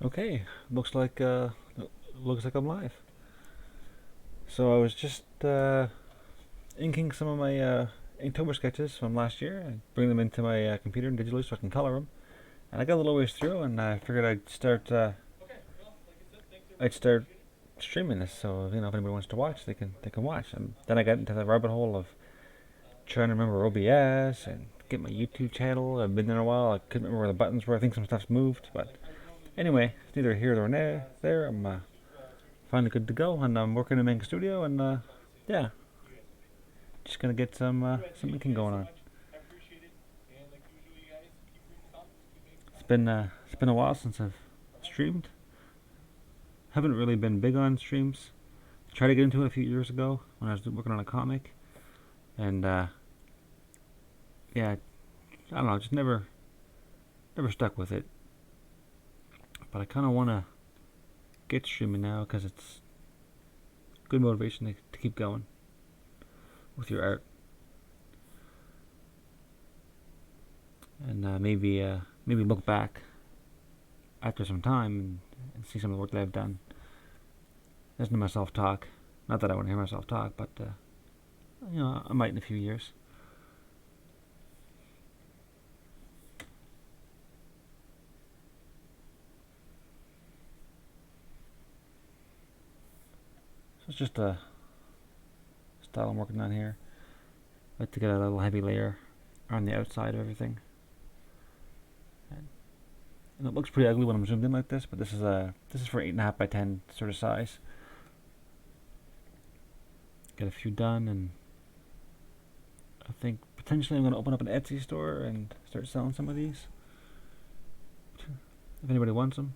Okay, looks like I'm live. So I was just inking some of my Inktober sketches from last year and bring them into my computer digitally so I can color them. And I got a little ways through, and I figured I'd start streaming this. So if anybody wants to watch, they can watch. And then I got into the rabbit hole of trying to remember OBS and get my YouTube channel. I've been there a while. I couldn't remember where the buttons were. I think some stuff's moved, but anyway, it's neither here nor there. I'm finally good to go, and I'm working in Mango Studio, and yeah, just gonna get some inking going on. It's been a while since I've streamed. Haven't really been big on streams. Tried to get into it a few years ago when I was working on a comic, and yeah, I don't know, just never stuck with it. But I kind of want to get streaming now because it's good motivation to keep going with your art, and maybe look back after some time and see some of the work that I've done. Listen to myself talk. Not that I want to hear myself talk, but I might in a few years. So it's just a style I'm working on here. I like to get a little heavy layer on the outside of everything. And it looks pretty ugly when I'm zoomed in like this, but this is for 8.5 by 10 sort of size. Get a few done, and I think potentially I'm going to open up an Etsy store and start selling some of these. If anybody wants them,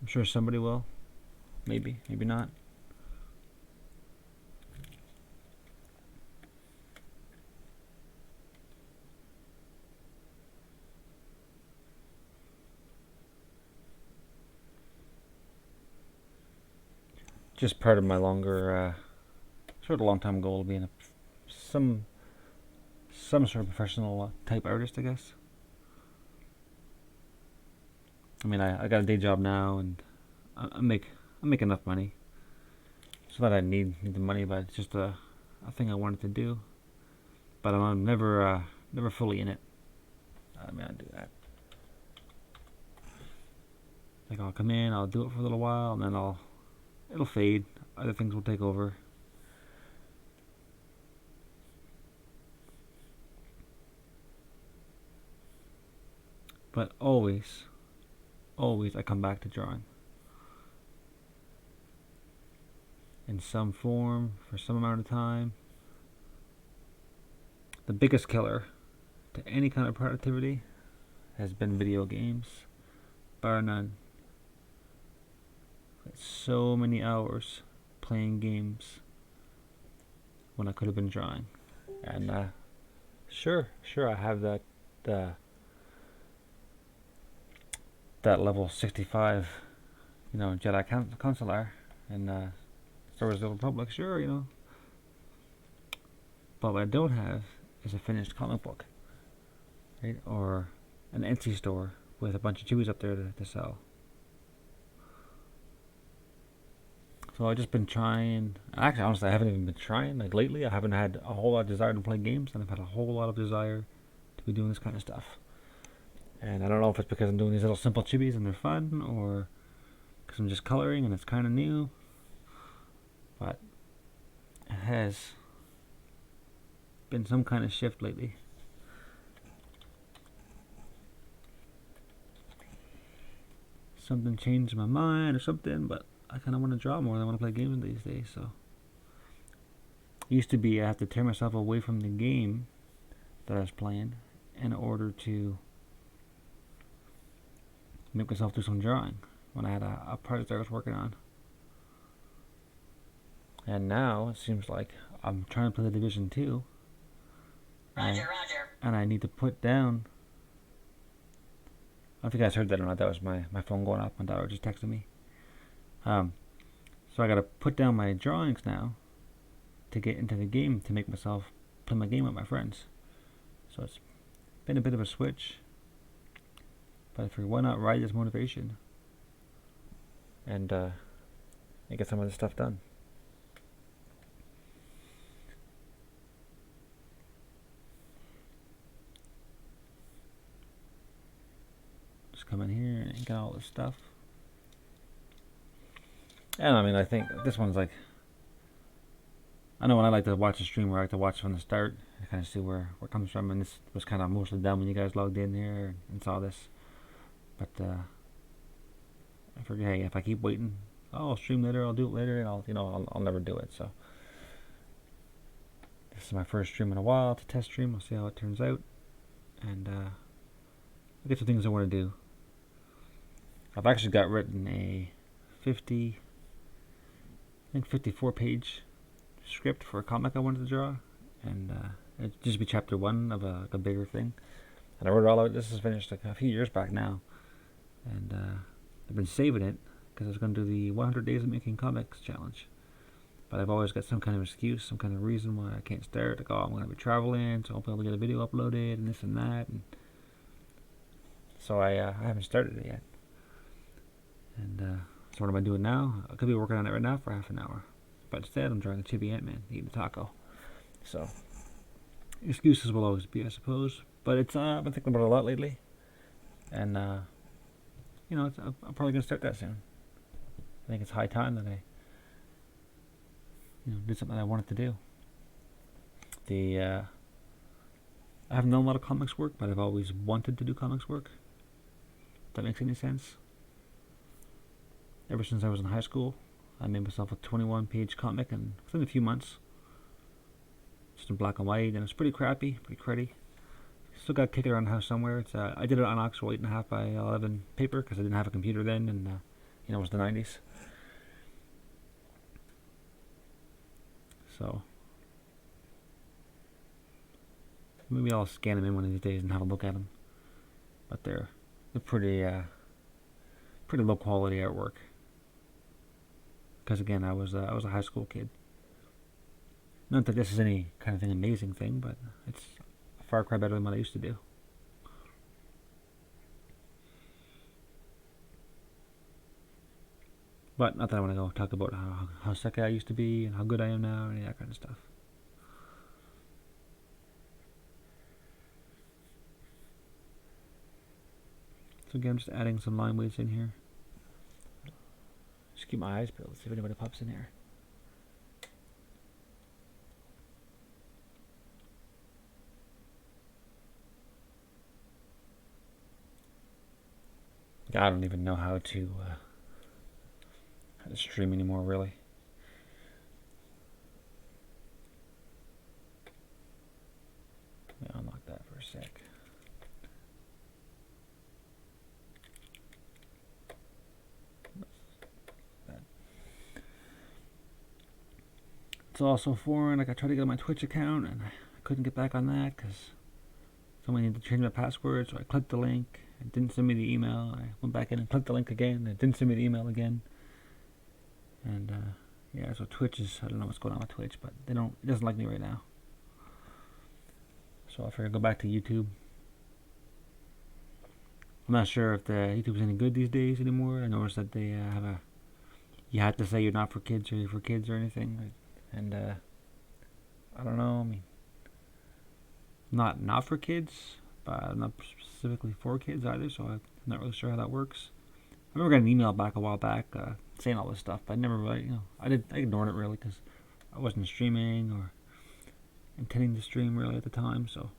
I'm sure somebody will. Maybe not. Just part of my sort of long time goal of being some some sort of professional type artist, I guess. I mean, I got a day job now, and I make enough money. It's not that I need the money, but it's just a thing I wanted to do. But I'm never fully in it. I mean, I do that. Like I'll come in, I'll do it for a little while, and then it'll fade. Other things will take over. But always I come back to drawing in some form for some amount of time. The biggest killer to any kind of productivity has been video games, bar none. So many hours playing games when I could have been drawing. And sure, I have uh, that level 65, Jedi Consular and Star Wars: The Old Republic. Sure, but what I don't have is a finished comic book, right? Or an Etsy store with a bunch of chewies up there to sell. So I've just been trying. Actually, honestly, I haven't even been trying. Like lately, I haven't had a whole lot of desire to play games, and I've had a whole lot of desire to be doing this kind of stuff. And I don't know if it's because I'm doing these little simple chibis and they're fun, or because I'm just coloring and it's kind of new. But it has been some kind of shift lately. Something changed my mind or something, but I kind of want to draw more than I want to play games these days. So it used to be I have to tear myself away from the game that I was playing in order to make myself do some drawing when I had a project I was working on. And now it seems like I'm trying to play the Division 2. And I need to put down. I don't know if you guys heard that or not. That was my phone going off. My daughter just texted me. So I gotta put down my drawings now to get into the game to make myself play my game with my friends. So it's been a bit of a switch. But I figured, why not ride this motivation and get some of this stuff done. Just come in here and get all this stuff. And I mean, I think this one's like, I know when I like to watch a streamer, I like to watch from the start and kind of see where it comes from. And this was kind of mostly done when you guys logged in here and saw this. But I figured, hey, if I keep waiting, oh, I'll stream later, I'll do it later, and I'll never do it. So this is my first stream in a while. It's a test stream. I'll see how it turns out, and I'll get some things I want to do. I've actually got written a 54-page script for a comic I wanted to draw, and it'd just be chapter 1 of a bigger thing. And I wrote it all out. This is finished like a few years back now, and I've been saving it because I was going to do the 100 Days of Making Comics challenge. But I've always got some kind of excuse, some kind of reason why I can't start. Like, oh, I'm going to be traveling, so I'll be able to get a video uploaded, and this and that. And so I haven't started it yet. And so what am I doing now? I could be working on it right now for half an hour. But instead, I'm drawing a chibi Ant-Man eating a taco. So excuses will always be, I suppose. But it's I've been thinking about it a lot lately. And, I'm probably going to start that soon. I think it's high time that I did something I wanted to do. I haven't done a lot of comics work, but I've always wanted to do comics work. If that makes any sense. Ever since I was in high school, I made myself a 21-page comic within a few months. Just in black and white, and it's pretty crappy, pretty cruddy. Still got to kick it around the house somewhere. I did it on actual 8.5 by 11 paper because I didn't have a computer then, and it was the 90s. So maybe I'll scan them in one of these days and have a look at them. But they're pretty low quality artwork. Because again, I was a high school kid. Not that this is any kind of amazing thing, but it's a far cry better than what I used to do. But not that I want to go talk about how sick I used to be and how good I am now and any of that kind of stuff. So again, I'm just adding some line weights in here. Just keep my eyes peeled, see if anybody pops in here. I don't even know how to stream anymore, really. Let me unlock that for a sec. It's also foreign. Like, I tried to get on my Twitch account and I couldn't get back on that because someone needed to change my password. So I clicked the link. It didn't send me the email. I went back in and clicked the link again. It didn't send me the email again. And yeah, so Twitch is, I don't know what's going on with Twitch, but it doesn't like me right now. So I figured I'd go back to YouTube. I'm not sure if the YouTube's any good these days anymore. I noticed that they have you have to say you're not for kids or you're for kids or anything. And I don't know. I mean, not for kids, but not specifically for kids either. So I'm not really sure how that works. I remember getting an email back a while back saying all this stuff, but I never really, I ignored it really because I wasn't streaming or intending to stream really at the time. So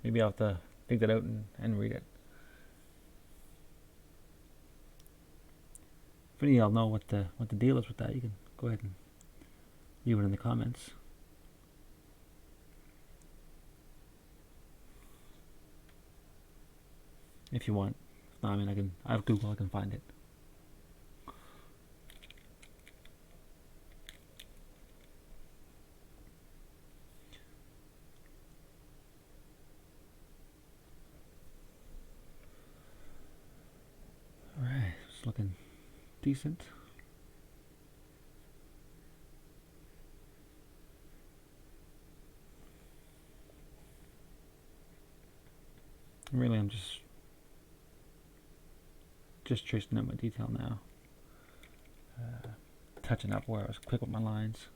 maybe I'll have to dig that out and read it. If any of y'all know what the deal is with that, you can go ahead and leave it in the comments. If you want. If not, I mean, I have Google, I can find it. Alright, it's looking decent. Really, I'm just tracing out my detail now. Touching up where I was quick with my lines.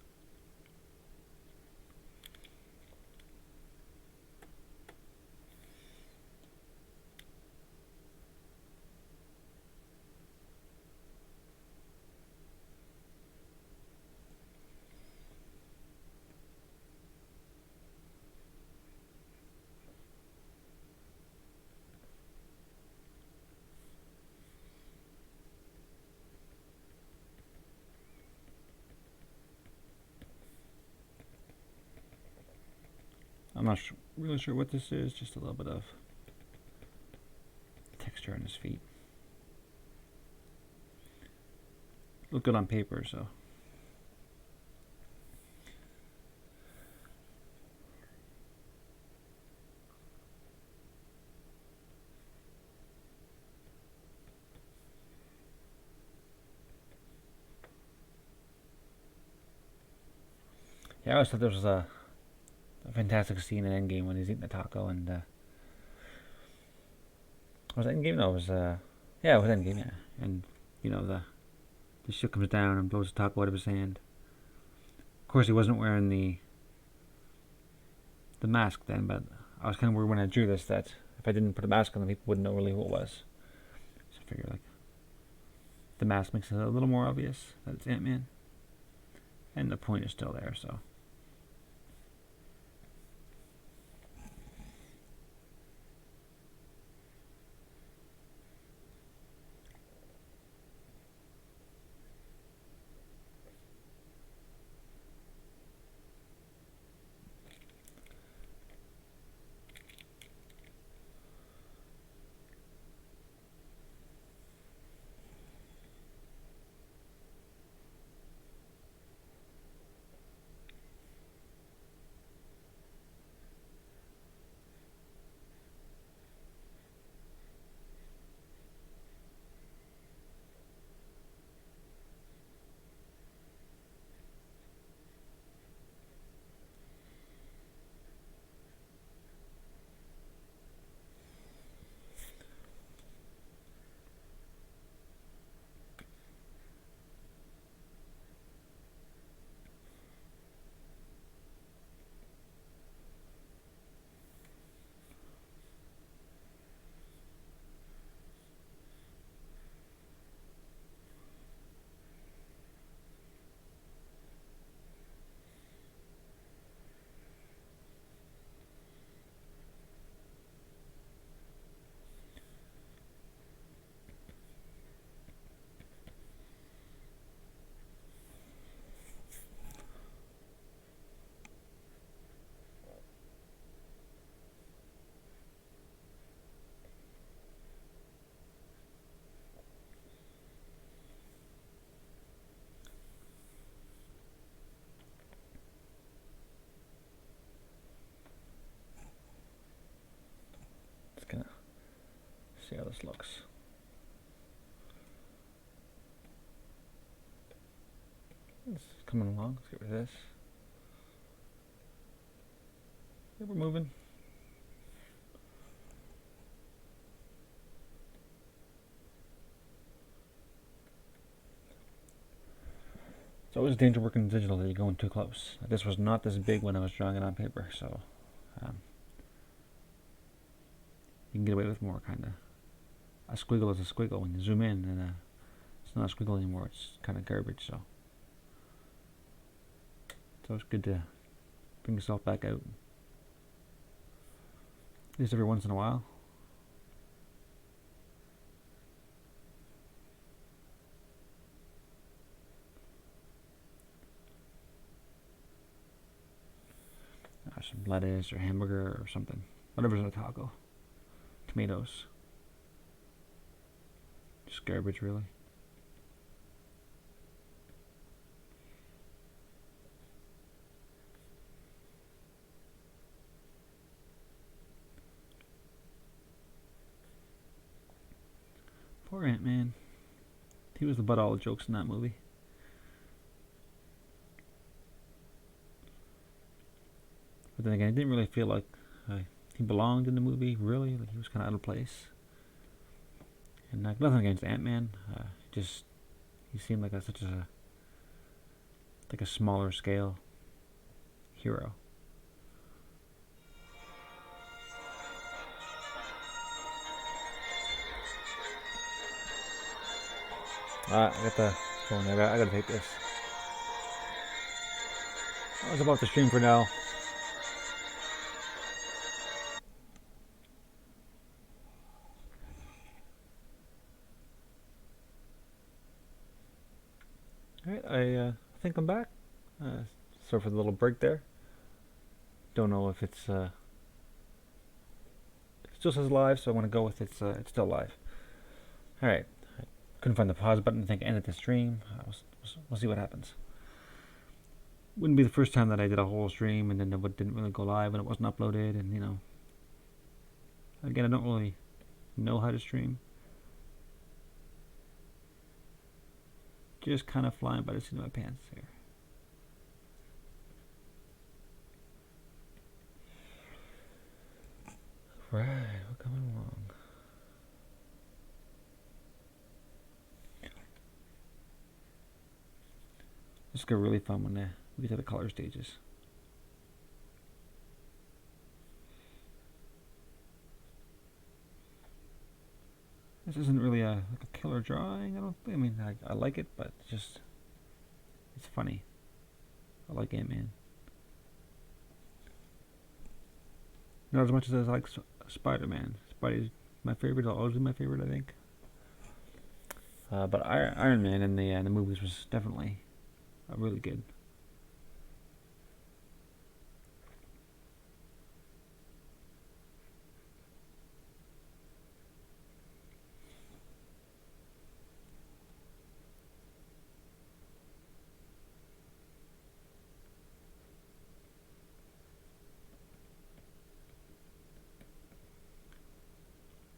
I'm not really sure what this is, just a little bit of texture on his feet. Look good on paper, so. Yeah, I always thought there was a fantastic scene in Endgame when he's eating the taco and was it Endgame? No, it was yeah, it was Endgame. Yeah, and you know the ship comes down and blows the taco out of his hand. Of course, he wasn't wearing the mask then, but I was kind of worried when I drew this that if I didn't put a mask on, people wouldn't know really who it was. So I figure like the mask makes it a little more obvious that it's Ant-Man, and the point is still there. So. Just gonna see how this looks. It's coming along. Let's get rid of this. Yeah, we're moving. It's always a danger working digital that you're going too close. This was not this big when I was drawing it on paper, so um, you can get away with more kind of. A squiggle is a squiggle when you zoom in, and it's not a squiggle anymore. It's kind of garbage, so it's always good to bring yourself back out, at least every once in a while. Some lettuce or hamburger or something, whatever's in a taco. Tomatoes, just garbage, really. Poor Ant-Man. He was the butt of all the jokes in that movie. But then again, I didn't really feel like he he belonged in the movie. Really, like, he was kind of out of place. And nothing against Ant-Man. Just he seemed like such a smaller scale hero. I got the phone. I gotta take this. I was about to stream for now. Alright, I think I'm back. Sorry for the little break there. Don't know if it still says live, so I want to go with it's still live. Alright, I couldn't find the pause button. I think I ended the stream. We'll see what happens. Wouldn't be the first time that I did a whole stream and then it didn't really go live and it wasn't uploaded, and again, I don't really know how to stream. Just kind of flying by the seat of my pants here. Right, we're coming along. This is gonna be really fun when we get to the color stages. This isn't really like a killer drawing. I like it, but it's funny. I like Ant-Man. Not as much as I like Spider-Man. Spidey's my favorite. It'll always be my favorite, I think. But Iron Man in the movies was definitely really good.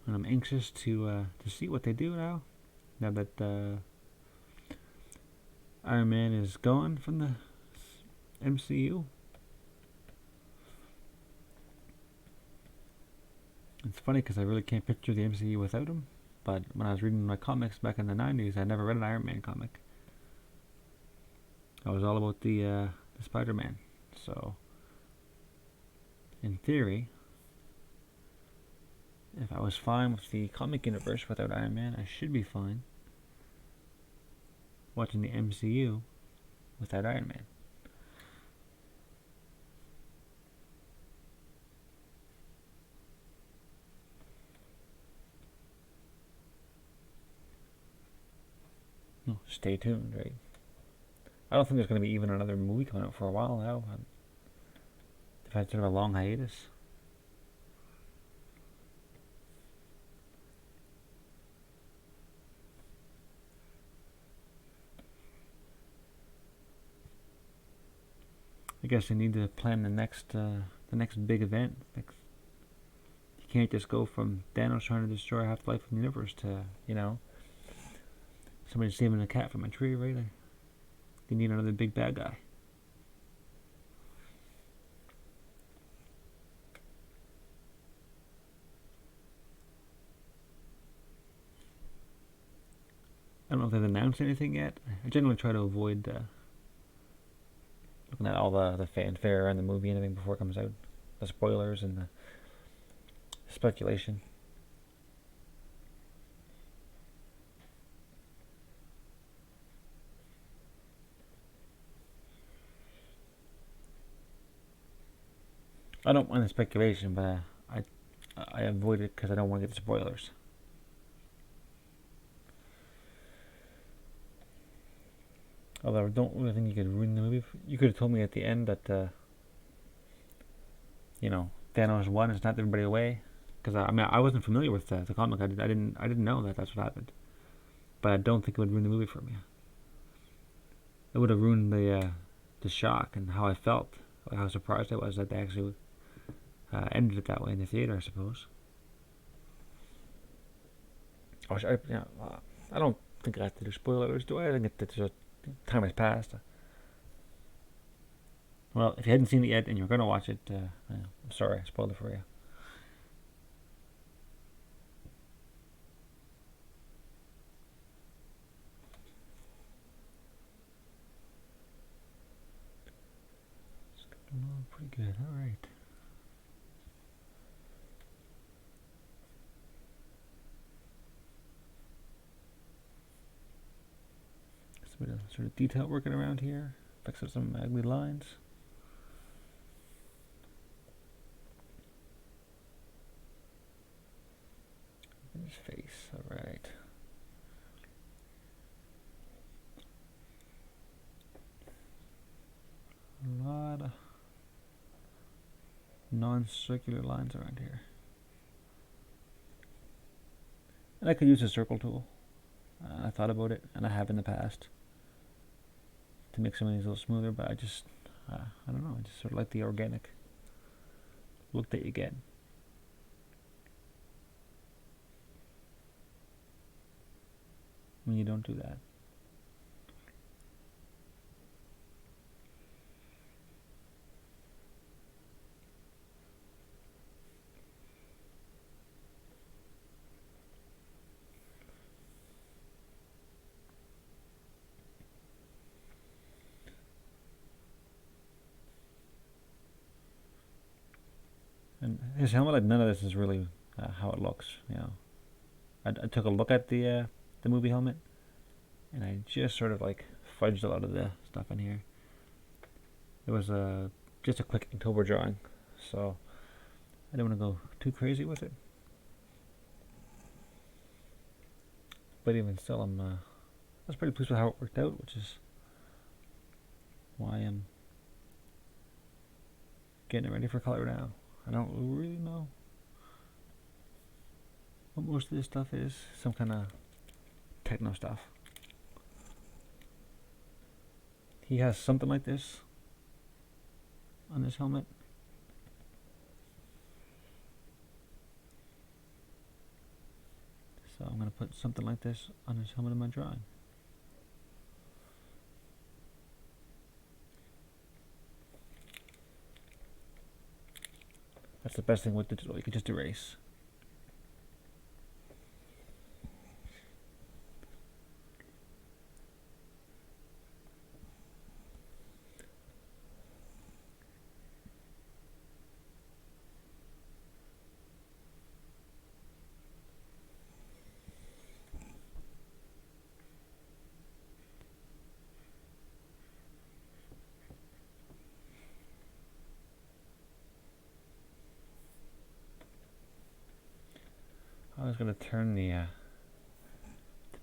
And I'm anxious to see what they do now that Iron Man is gone from the MCU. It's funny because I really can't picture the MCU without him. But when I was reading my comics back in the 90s, I never read an Iron Man comic. I was all about the Spider-Man. So, in theory, if I was fine with the comic universe without Iron Man, I should be fine watching the MCU without Iron Man. Oh, stay tuned, right? I don't think there's going to be even another movie coming out for a while now. They've had sort of a long hiatus. I guess they need to plan the next big event. You can't just go from Thanos trying to destroy half the life of the universe to somebody saving a cat from a tree, right? They need another big bad guy. I don't know if they've announced anything yet. I generally try to avoid looking at all the fanfare and the movie and everything before it comes out. The spoilers and the speculation. I don't mind the speculation, but I avoid it because I don't want to get the spoilers. Although I don't really think you could ruin the movie. You could have told me at the end that Thanos won and snapped everybody away. Because I wasn't familiar with the comic. I didn't know that that's what happened. But I don't think it would ruin the movie for me. It would have ruined the shock and how I felt, like how surprised I was that they actually ended it that way in the theater, I suppose. I don't think I have to do spoilers, do I? I think that time has passed. Well, if you hadn't seen it yet and you're going to watch it, I'm sorry, I spoiled it for you. Oh, pretty good. All right. Just a bit of sort of detail working around here. Fix up some ugly lines. His face. All right. A lot of non-circular lines around here. And I could use a circle tool. I thought about it, and I have in the past, to make some of these a little smoother, but I just, I don't know, I just sort of like the organic look that you get. When you don't do that. And his helmet, none of this is really how it looks. You know, I took a look at the movie helmet, and I just sort of like fudged a lot of the stuff in here. It was just a quick Inktober drawing, so I don't want to go too crazy with it. But even still, I was pretty pleased with how it worked out, which is why I'm getting it ready for color now. I don't really know what most of this stuff is. Some kind of techno stuff. He has something like this on this helmet. So I'm going to put something like this on his helmet in my drawing. That's the best thing with digital. You can just erase. I was going to turn the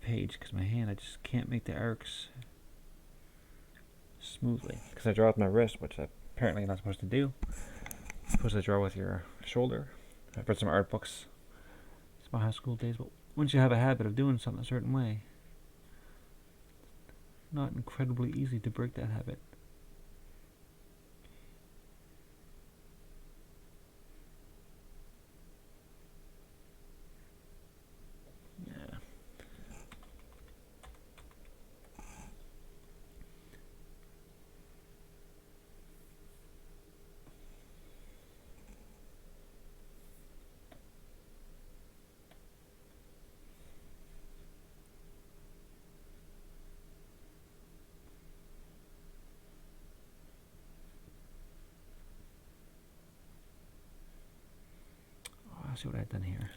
page because my hand, I just can't make the arcs smoothly because I draw with my wrist, which apparently you're not supposed to do. You're supposed to draw with your shoulder. I've read some art books. It's my high school days, but once you have a habit of doing something a certain way, not incredibly easy to break that habit. Yeah. Oh, I see what I've done here.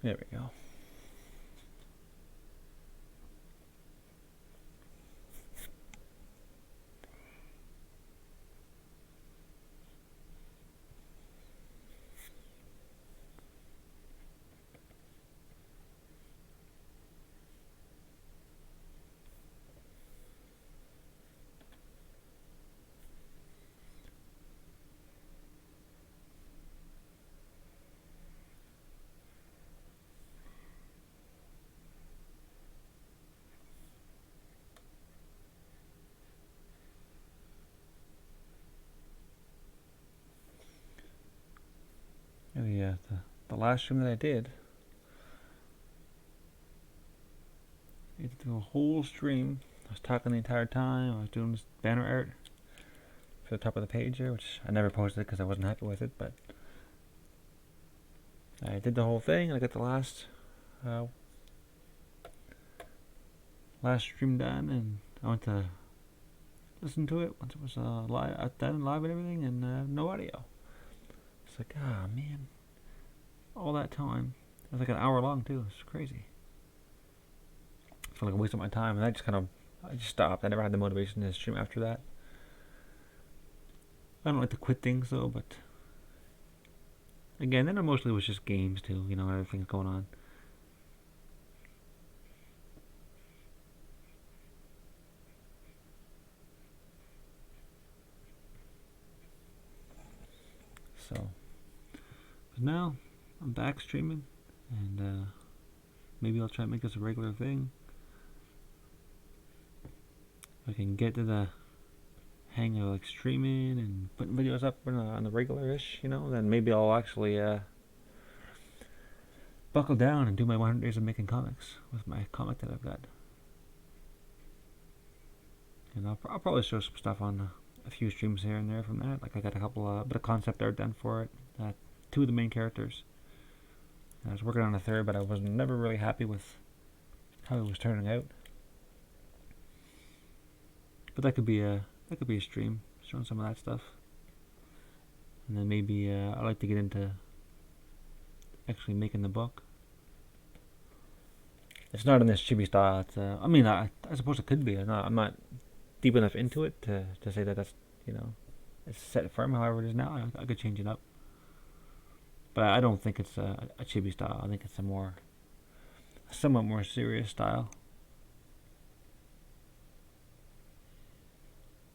There we go. The last stream that I did, I did a whole stream I was talking the entire time. I was doing this banner art for the top of the page here, which I never posted because I wasn't happy with it, but I did the whole thing, and I got the last stream done, and I went to listen to it once it was done live and everything, and no audio. It's like, ah, man, all that time. It was like an hour long too. It's crazy. I felt like a waste of my time, and I just stopped. I never had the motivation to stream after that. I don't like to quit things though, but again, then it mostly was just games too. You know, everything's going on. So, but now I'm back streaming, and maybe I'll try to make this a regular thing. If I can get to the hang of like streaming and putting videos up on the regular-ish, you know, then maybe I'll actually buckle down and do my 100 days of making comics with my comic that I've got. And I'll probably show some stuff on a few streams here and there from that. Like I got a couple bit of concept art done for it. 2 of the main characters. And I was working on a third, but I was never really happy with how it was turning out. But that could be a stream, showing some of that stuff. And then maybe I'd like to get into actually making the book. It's not in this chibi style. It's, I suppose it could be. I'm not deep enough into it to say that that's, you know, it's set firm. However it is now, I could change it up. But I don't think it's a chibi style. I think it's a somewhat more serious style.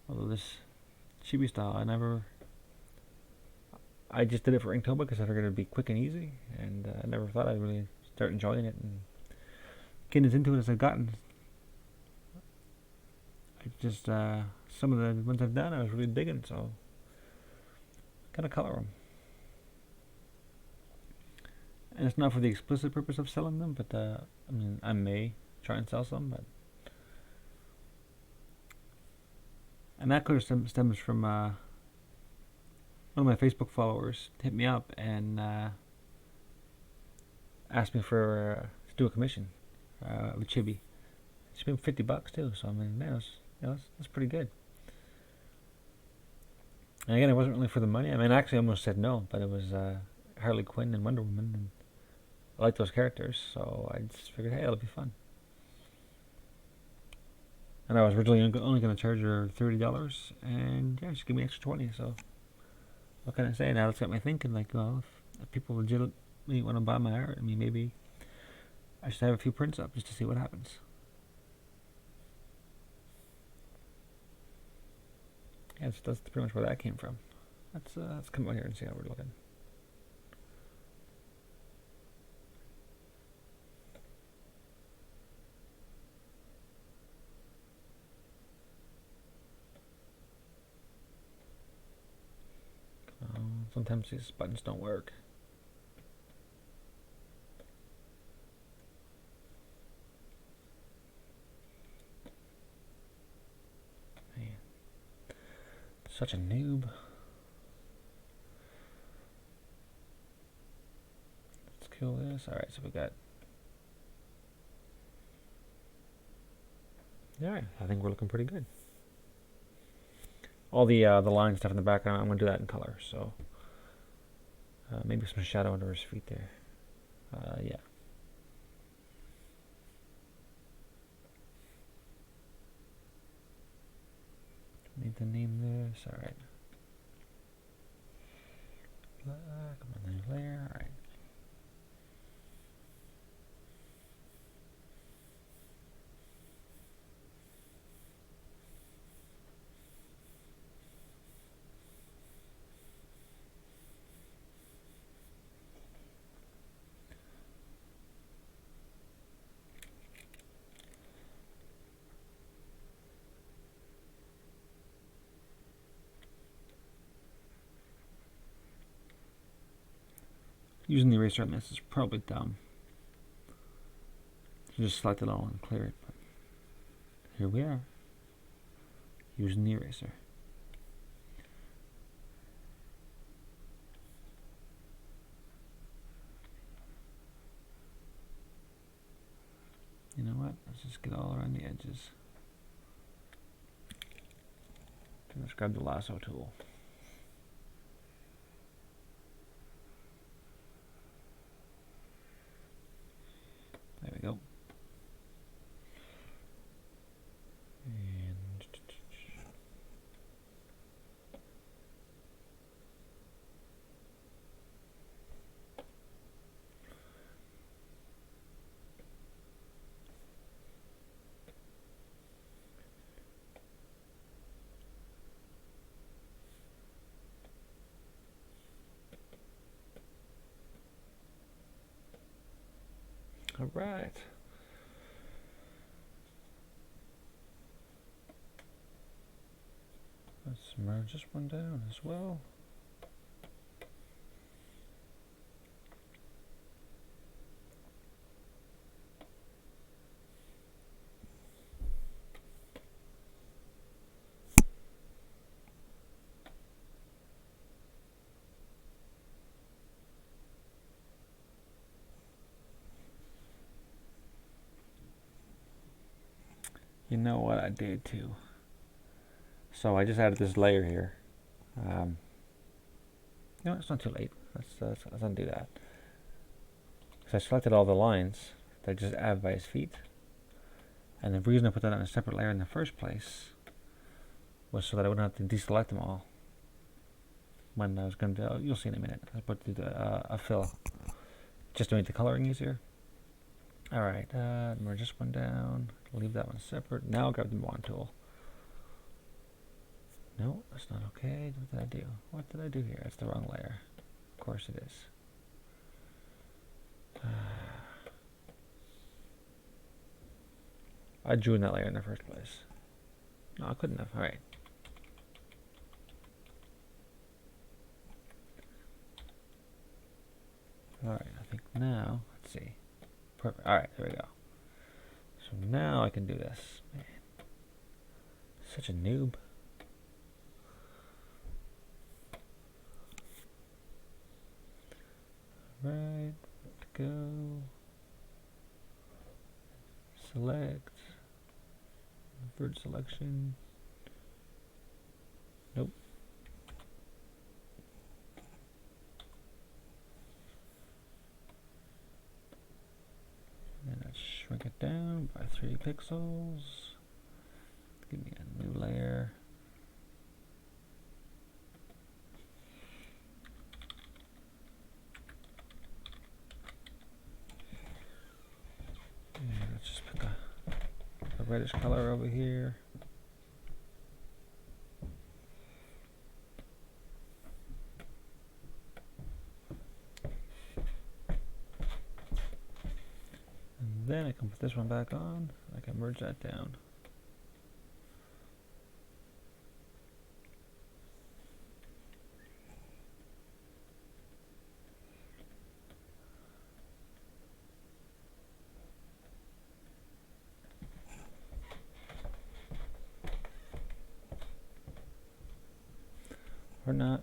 Although this chibi style, I just did it for Inktober because I figured it'd be quick and easy, and I never thought I'd really start enjoying it and getting as into it as I've gotten. I just some of the ones I've done I was really digging, so kind of color them. And it's not for the explicit purpose of selling them, but I may try and sell some, but. And that could have stems from one of my Facebook followers hit me up and asked me to do a commission with Chibi. She paid $50 too, so I mean, man, that's pretty good. And again, it wasn't really for the money. I mean, I actually almost said no, but it was Harley Quinn and Wonder Woman, and I like those characters, so I just figured, hey, it'll be fun. And I was originally only going to charge her $30, and yeah, she gave me extra 20. So what can I say? Now it's got me thinking, like, well, if people legitimately want to buy my art, I mean, maybe I should have a few prints up just to see what happens. Yeah, that's pretty much where that came from. Let's come out here and see how we're looking. Sometimes these buttons don't work. Man, such a noob. Let's kill this. Alright, so we got... Yeah, I think we're looking pretty good. All the line stuff in the background, I'm going to do that in color, so... maybe some shadow under his feet there. Yeah. Need to name this. Alright. Come on, layer. Alright. Using the eraser on this is probably dumb. So just select it all and clear it. But here we are, using the eraser. You know what? Let's just get all around the edges. Let's grab the lasso tool. There we go. And all right. Let's merge this one down as well. You know what I did too? So I just added this layer here. No, it's not too late. Let's undo that. So I selected all the lines that I just added by his feet. And the reason I put that on a separate layer in the first place was so that I wouldn't have to deselect them all. When I was going to, you'll see in a minute. I put a fill just to make the coloring easier. All right, merge this one down. Leave that one separate. Now I'll grab the wand tool. No, that's not okay. What did I do? What did I do here? It's the wrong layer. Of course it is. I drew in that layer in the first place. No, I couldn't have. All right. All right, I think now, let's see. Perfect. All right, there we go. So now I can do this. Man, such a noob. All right, go. Select. Invert selection. Nope. And let's shrink it down by 3 pixels. Give me a new layer. And let's just pick a reddish color over here. And then I can put this one back on. I can merge that down. Or not.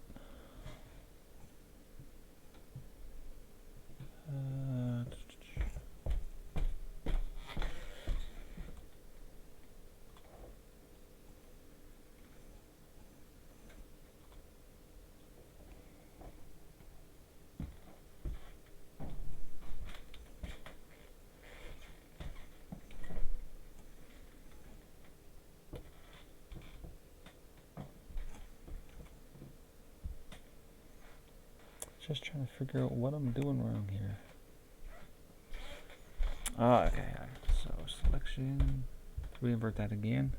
Just trying to figure out what I'm doing wrong here. Okay. So selection, reinvert that again,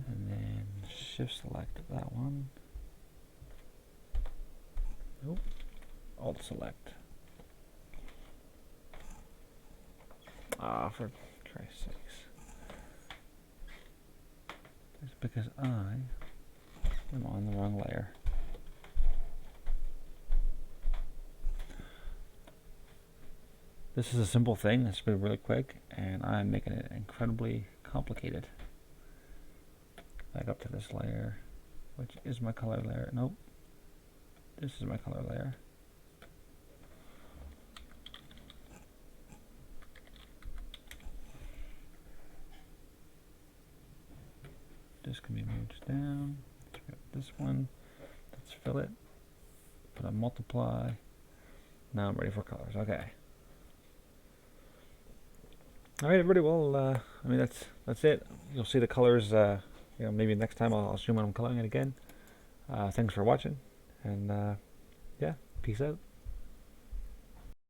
and then shift select that one. Nope. Alt select. For Christ's sakes. It's because I am on the wrong layer. This is a simple thing. It's been really quick, and I'm making it incredibly complicated. back up to this layer, which is my color layer. Nope, this is my color layer. This can be moved down. Let's get this one. Let's fill it. Put a multiply. Now I'm ready for colors. Okay. All right, everybody. Well, I mean that's it. You'll see the colors. Maybe next time I'll zoom when I'm coloring it again. Thanks for watching, and yeah, peace out.